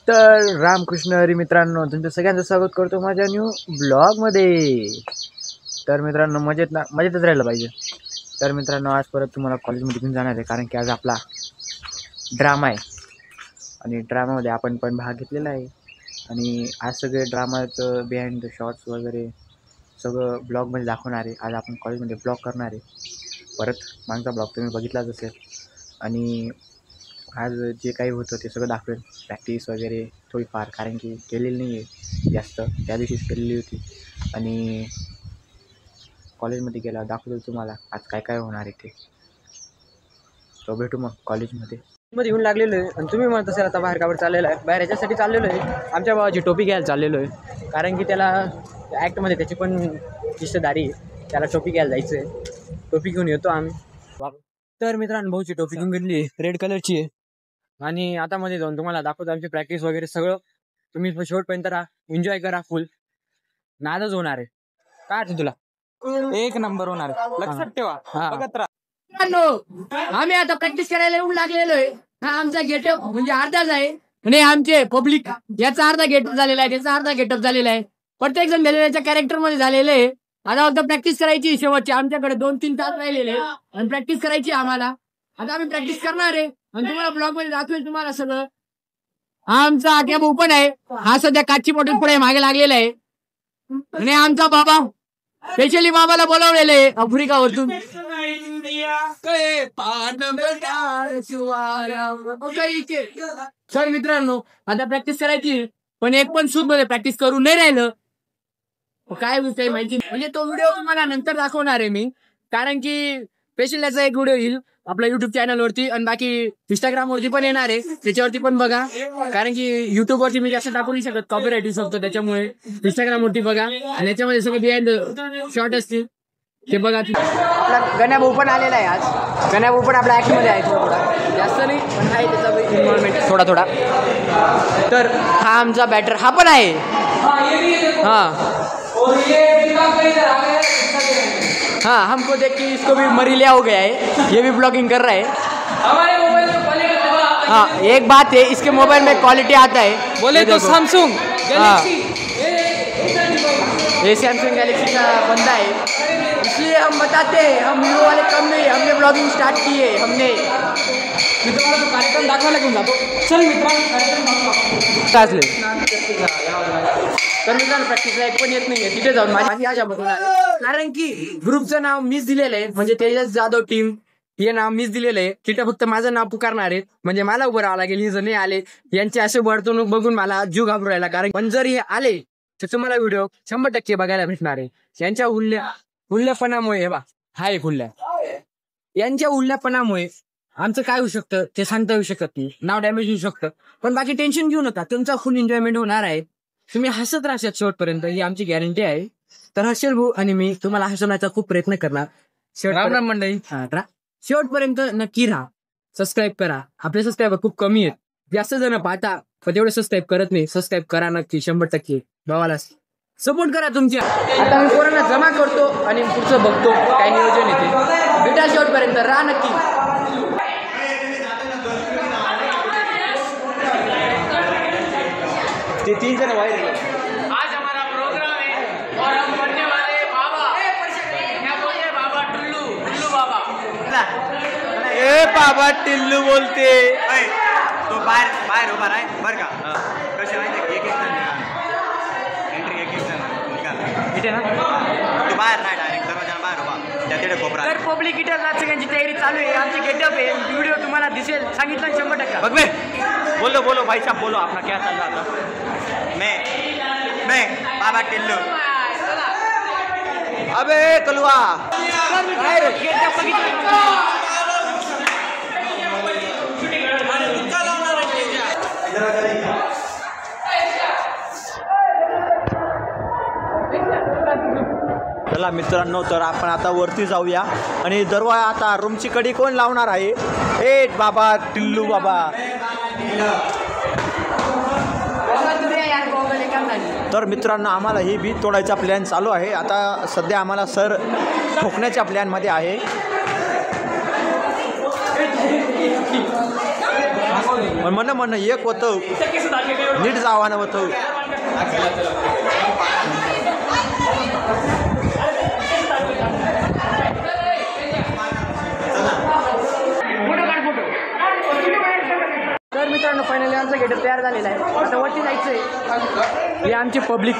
तर रामकृष्ण हरी मित्रांनो, तुमचं सगळ्यांचं स्वागत करतो माझ्या न्यू ब्लॉगमध्ये. तर मित्रांनो, मजेतच राहिलं पाहिजे. तर मित्रांनो, आज परत तुम्हाला कॉलेजमध्ये घेऊन जाणार आहे, कारण की आज आपला ड्रामा आहे आणि ड्रामामध्ये आपण पण भाग घेतलेला आहे. आणि आज सगळे ड्रामाचं बिहाइंड द शॉट्स वगैरे सगळं ब्लॉगमध्ये दाखवणार आहे. आज आपण कॉलेजमध्ये ब्लॉग करणार आहे. परत मागचा ब्लॉग तुम्ही बघितलाच असेल. आणि आज जे काही होतं ते सगळं दाखवेल. प्रॅक्टिस वगैरे थोडीफार, कारण की केलेली नाही आहे जास्त, त्या दिवशीच केलेली होती. आणि कॉलेजमध्ये गेला दाखवतो तुम्हाला आज काय काय होणार आहे ते. तो भेटू मग कॉलेजमध्ये येऊन लागलेलो आहे. आणि तुम्ही म्हणत असाल आता बाहेर कावर चाललेलं आहे. बाहेर याच्यासाठी चाललेलो आहे, आमच्या भावाची टोपी घ्यायला चाललेलो आहे, कारण की त्याला ॲक्टमध्ये त्याची पण हिस्सेदारी आहे. त्याला टोपी घ्यायला जायचं आहे. टोपी घेऊन येतो आम्ही. तर मित्रांनो, भाऊची टोपी घेऊन घेतली आहे, रेड कलरची आहे. आणि आता मध्ये जाऊन तुम्हाला दाखवतो आमची प्रॅक्टिस वगैरे सगळं. तुम्ही शेवटपर्यंत राहा, एन्जॉय करा, फुल नादच होणार आहे. काय वाटतं तुला? एक नंबर होणार आहे, लक्षात ठेवा. बघत राहा. आम्ही आता प्रॅक्टिस करायला येऊन लागलेलो आहे. हा आमचा गेटअप म्हणजे अर्धाच आहे, आणि आमचे पब्लिक याचा अर्धा गेटअप झालेला आहे, त्याचा अर्धा गेटअप झालेला आहे. प्रत्येक जण त्याच्या कॅरेक्टर मध्ये झालेले आहे. आता फक्त प्रॅक्टिस करायची शेवटची. आमच्याकडे 2-3 तास राहिलेले आणि प्रॅक्टिस करायची आम्हाला. आता आम्ही प्रॅक्टिस करणार आहे आणि तुम्हाला ब्लॉग मध्ये दाखवेल तुम्हाला सगळं. हा आमचा आग्या भाऊ पण आहे. हा सध्या काची बॉटल पुढे मागे लागलेला आहे. आणि आमचा बाबा स्पेशली बाबाला बोलावलेलं आहे आफ्रिकावरतून. सर मित्रांनो, आता प्रॅक्टिस करायची, पण एक पण सूट मध्ये प्रॅक्टिस करून नाही राहिलं. काय विषय माहिती, म्हणजे तो व्हिडिओ तुम्हाला नंतर दाखवणार आहे मी, कारण की स्पेशल याचा एक व्हिडिओ येईल आपल्या युट्यूब चॅनलवरती, आणि बाकी इंस्टाग्राम वरती पण येणार आहे, त्याच्यावरती पण बघा. कारण की युट्यूब वरती मी जास्त टाकू नाही शकत, कॉपीराइट येऊ शकतो, त्याच्यामुळे इंस्टाग्राम वरती बघा. आणि याच्यामध्ये सगळे बिहाइंड शॉर्ट असतील ते बघा. आपला गण्या भाऊ पण आलेला आहे आज. गण्या भाऊ पण आपल्या ऍक्ट मध्ये आहे, थोडा जास्त नाही पण आहे त्याचा इन्व्हॉल्वमेंट थोडा थोडा. तर हा आमचा बॅटर हा पण आहे. हाँ हमको देख के इसको भी मरी लिया हो गया है, ये भी ब्लॉगिंग कर रहा है. हमारे मोबाइल में क्वालिटी, हाँ एक बात है, इसके मोबाइल में क्वालिटी आता है बोले तो सैमसंग गैलेक्सी. ये सैमसंग गैलेक्सी का बंदा है, इसलिए हम बताते हैं हम वीडियो वाले कम नहीं, हमने ब्लॉगिंग स्टार्ट की है. हमने मित्रांनो तो कार्यक्रम दाखवायला घेऊन जातो. चल मित्रांनो तर मित्रांनो, प्रॅक्टिसला एक पण येत नाहीये, तिथे जाऊन माझी आशा बघून आले. कारण की ग्रुपचं नाव मीच दिलेलं आहे, म्हणजे तेजस जाधव टीम हे नाव मीच दिलेलं आहे. तिथे फक्त माझं नाव पुकारणार आहे, म्हणजे मला उभं राहावं लागेल. ही जण नाही आले, यांचे असे वर्तणूक बघून मला जीव घाबरू राहिला. कारण पण जर हे आले तर तुम्हाला व्हिडिओ 100% बघायला भेटणार आहे. यांच्या हुल्ल्यापणामुळे, हे बा हा एक हुल्ल्या, यांच्या हुल्ल्यापणामुळे आमचं काय होऊ शकतं ते सांगता येऊ शकत नाही, नाव डॅमेज होऊ शकतं. पण बाकी टेन्शन घेऊ नका, तुमचा फुल एन्जॉयमेंट होणार आहे. तुम्ही हसत राहशात शेवटपर्यंत, ही आमची गॅरंटी आहे. तर हर्षल भाऊ आणि मी तुम्हाला हसवण्याचा खूप प्रयत्न करणार. राम राम मंडळी, शेवटपर्यंत नक्की राहा, सबस्क्राईब करा. आपले सबस्क्रायबर खूप कमी आहेत, जास्त जण पाहता पण तेवढे सबस्क्राईब करत नाही. सबस्क्राईब करा नक्की, 100% भावाला सपोर्ट करा तुमच्या. आता मी पोरांना जमा करतो आणि पुढचं बघतो काय नियोजन येते. भेटा शेवटपर्यंत, राहा नक्की. ते 3 जण वाईट. आज हमारा प्रोग्राम है और हम बनने वाले बाबा. क्या बोलते हैं बाबा? टुल्लू बाबा. ए बाबा टिल्लू बोलते. तो बाहेर उभा राह बर का. कसे माहिती एक जण एंट्री, एक जण निघाला इथे ना, तो बाहेर नाही, डायरेक्ट दरवाजा बाहेर उभा, त्या तिथे कोपरा. तर पब्लिक इथे सगळ्यांची तयारी चालू आहे. आमची गेटअप आहे, व्हिडिओ तुम्हाला दिसेल, सांगितलं 100%. बघ बे, बोलो भाई साहब, बोलो अपना क्या चल रहा था. मैं बाबा टिल्लू. अबे कलवा चला मित्रांनो, तर आपण आता वरती जाऊया. आणि दरवाजा आता रूमची कडी कोण लावणार आहे? ए बाबा टिल्लू बाबा. तर मित्रांनो, आम्हाला ही भीत तोडायचा प्लॅन चालू आहे. आता सध्या आम्हाला सर ठोकण्याच्या प्लॅनमध्ये आहे. पण म्हणणं एक होतं नीट जावानं होतं. तर मित्रांनो फायनली आमचा गेटअप तयार झालेला आहे. आता वरती जायचं आहे. ही आमची पब्लिक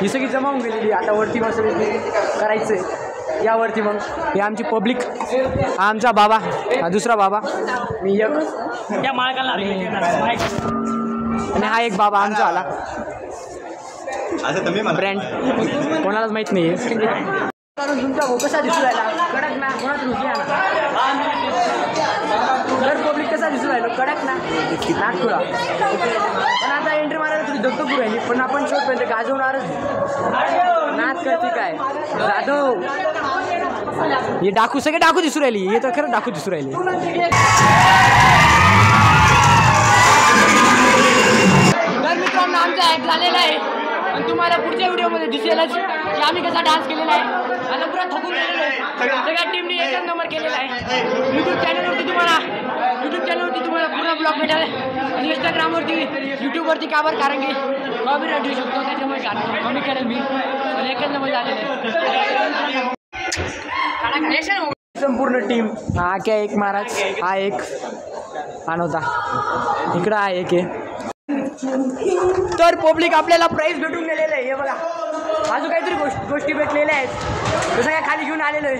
ही सगळी जमा होऊन गेलेली. आता वरती मस्त करायचं आहे. यावरती मग ही आमची पब्लिक. हा आमचा बाबा, हा दुसरा बाबा, मी एक आणि हा एक बाबा आमचा आला. असं तुम्ही ब्रँड कोणालाच माहीत नाही आहे. तुमचा भाऊ कसा दिसू राहिला कडक ना, कोणाच रुची तर पब्लिक कसा दिसू राहिलो कडक ना नागपुरा. पण आता एंट्री मारायला थोडी दगदग राहिली, पण आपण शेवटपर्यंत गाजवणारच. नाच करते काय जाधव. हे डाकू सगळे डाकू दिसू राहिली. हे तर खरं डाकू दिसू राहिली. तर मित्रांनो आमचा ॲक्ट झालेला आहे आणि तुम्हाला पुढच्या व्हिडिओमध्ये दिसेलच की आम्ही कसा डान्स केलेला आहे. आणि पुरा थकून गेलेलो आहे. सगळ्या टीमने एकच नंबर केलेला आहे. यूट्यूब चॅनलवरती तुम्हाला पूर्ण ब्लॉग भेटेल आणि इंस्टाग्रामवरती यूट्यूबवरती का बरं, कारण की कॉपीराइट देऊ शकतो, त्याच्यामुळे कमी करेल मी. आणि एकच नंबर झालेलं आहे. संपूर्ण टीम. हा क्या एक महाराज, हा एक नव्हता इकडं, हा एक आहे. तर पब्लिक आपल्याला प्राईज भेटून गेलेलं आहे. हे बघा अजून काहीतरी गोष्टी भेटलेल्या आहेत. जसं काय खाली घेऊन आलेलो आहे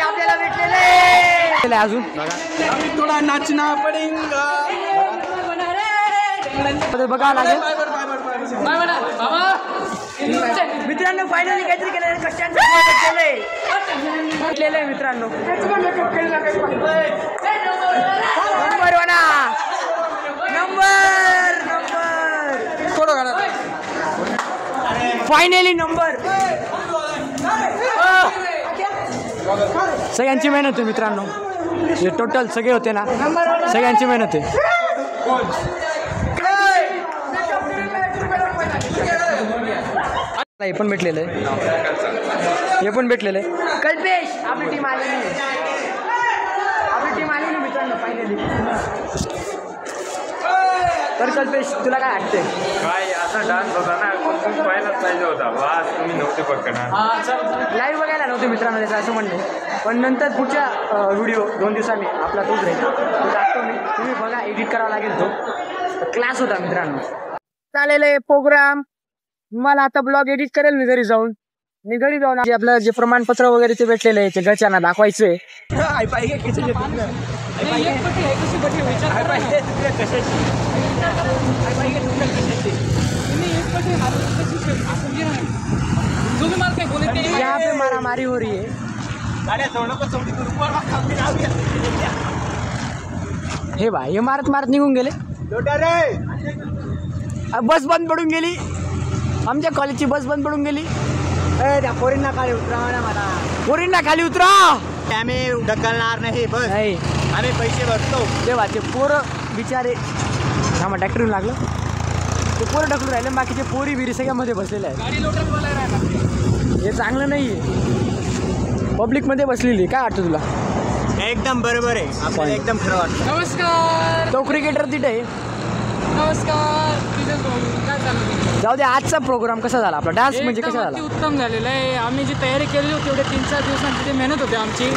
आपल्याला भेटलेलं आहे. अजून थोडा नाचना पडेगा बघा लागेल. मित्रांनो फायनली काहीतरी केलं, कष्टांचं भेटलेलं आहे मित्रांनो. नंबर वना नंबर फायनली नंबर. सगळ्यांची मेहनत आहे मित्रांनो. हे टोटल सगळे होते ना, सगळ्यांची मेहनत आहे. हे पण भेटलेलं आहे, हे पण भेटलेलं आहे. कल्पेश आपली टीम आलेली मित्रांनो फायनली. तर कल्पेश तुला काय वाटतंय? काय असा डान्स होता ना, खूप पाहायलाच पाहिजे होता. बस तुम्ही नव्हते पकडणार. लाईव्ह बघायला नव्हते मित्रांनो त्याचं असं म्हणणे. पण नंतर पुढच्या व्हिडिओ 2 दिवसांनी आपला तोच राहील, तो टाकतो मी. तुम्ही बघा, एडिट करावा लागेल. तो क्लास होता मित्रांनो. चालेल आहे प्रोग्राम. मला आता ब्लॉग एडिट करेल मी घरी जाऊन. आपलं जे प्रमाणपत्र वगैरे ते भेटलेलं आहे ते घरच्यांना दाखवायचंय. यहाँ पे मारामारी हो रही है. हे भाई हे मारत निघून गेले. बस बंद पडून गेली. आमच्या कॉलेजची बस बंद पडून गेली. त्या पोरींना खाली उतरा मला. पोरींना खाली उतरा. आम्ही ढकलणार नाही. बस नाही, आम्ही पैसे भरतो. तेव्हा ते पोरं बिचारे आम्हाला ट्रॅक्टर लागलं. ते पोरं ढकलून राहिले, बाकीचे पोरी बिरी सगळ्यामध्ये बसलेले आहेत. हे चांगलं नाही आहे. पब्लिकमध्ये बसलेली. काय वाटतं तुला? एकदम बरोबर आहे. आपल्याला एकदम खरं वाटतं. नमस्कार. तो क्रिकेटर तिथे आहे. नमस्कार. जाऊ दे. आजचा प्रोग्राम कसा झाला आपला? डान्स म्हणजे कसा झाला? उत्तम झालेलं आहे. आम्ही जी तयारी केली होती तेवढे 3-4 दिवसांची जी मेहनत होती आमची,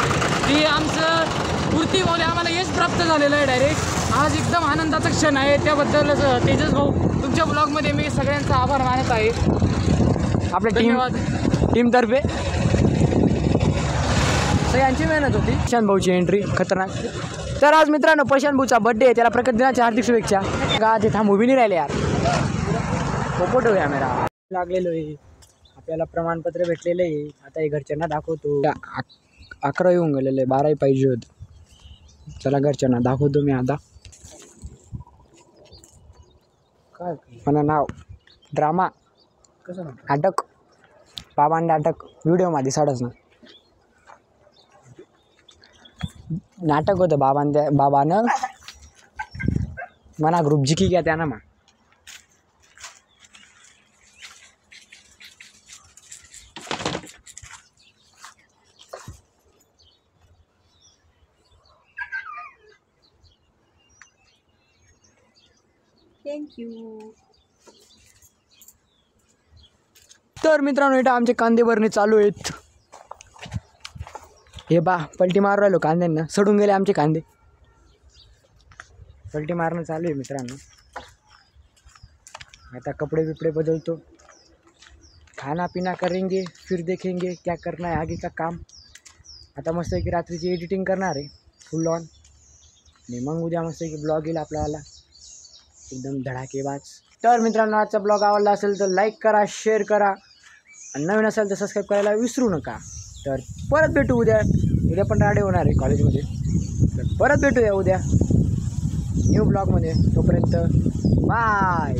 ती आमचं पूर्ती बोले आम्हाला यश प्राप्त झालेलं आहे डायरेक्ट. आज एकदम आनंदाचा क्षण आहे. त्याबद्दलच तेजस भाऊ तुमच्या ब्लॉगमध्ये मी सगळ्यांचा आभार मानत आहे. आपल्या टीमतर्फे सगळ्यांची मेहनत होती. प्रशांत भाऊची एंट्री खतरनाक. तर आज मित्रांनो प्रशांत भाऊचा बड्डे आहे. त्याला प्रकट दिनाच्या हार्दिक शुभेच्छा. का ते थांब उभी नाही राहिले यार. फोटो आहे कॅमेरा लागलेलो आहे. आपल्याला प्रमाणपत्र भेटलेलं आहे. आता हे घरच्यांना दाखवतो. 11 येऊन गेलेलं आहे, 12 पाहिजे होत. चला घरच्यांना दाखवतो मी आता. काय मला नाव ड्रामा कसं नाटक बाबांना नाटक व्हिडिओमध्ये साडच ना नाटक होतं बाबानं मना ग्रुप जिंकी गया त्यानं मग. थँक्यू. तर मित्रांनो इथं आमचे कांदे भरणे चालू आहेत. हे बा पलटी मारू राहिलो कांद्यांना, सडून गेले आमचे कांदे. पलटी मारणं चालू आहे मित्रांनो. आता कपडे बिपडे बदलतो, खाना पिना करेंगे, फिर देखेंगे क्या करना है आगे का काम. आता मस्त की रात्रीची एडिटिंग करणार आहे फुल ऑन, आणि मग उद्या मस्त की ब्लॉग येईल आपल्याला एकदम धडाकेबाज. तर मित्रांनो आजचा ब्लॉग आवडला असेल तर लाईक करा, शेअर करा, आणि नवीन असेल तर सबस्क्राईब करायला विसरू नका. तर परत भेटू उद्या. उद्या पण राडे होणार आहे कॉलेजमध्ये, तर परत भेटूया उद्या न्यू ब्लॉगमध्ये. तोपर्यंत बाय.